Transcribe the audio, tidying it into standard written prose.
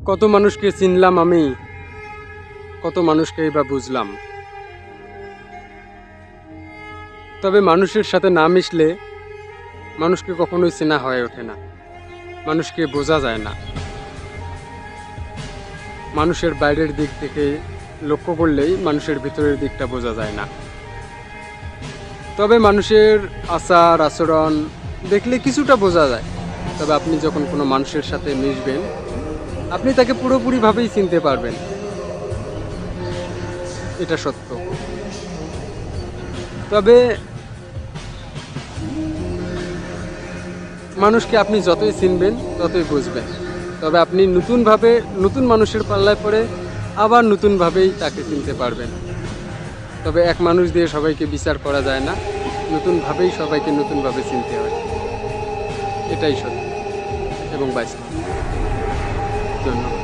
কত মানুষকে চিনলাম আমি, কত মানুষকেই বা বুঝলাম। তবে মানুষের সাথে না মিশলে মানুষকে কখনোই চেনা হয়ে ওঠে না, মানুষকে বোঝা যায় না। মানুষের বাইরের দিক থেকে লক্ষ্য করলেই মানুষের ভিতরের দিকটা বোঝা যায় না। তবে মানুষের আচার আচরণ দেখলে কিছুটা বোঝা যায়। তবে আপনি যখন কোনো মানুষের সাথে মিশবেন, আপনি তাকে পুরোপুরিভাবেই চিনতে পারবেন, এটা সত্য। তবে মানুষকে আপনি যতই চিনবেন ততই বুঝবেন। তবে আপনি নতুন মানুষের পাল্লায় পড়ে আবার নতুনভাবেই তাকে চিনতে পারবেন। তবে এক মানুষ দিয়ে সবাইকে বিচার করা যায় না, নতুনভাবেই সবাইকে নতুনভাবে চিনতে হয়, এটাই সত্য এবং বাস্তব। ধন্যবাদ।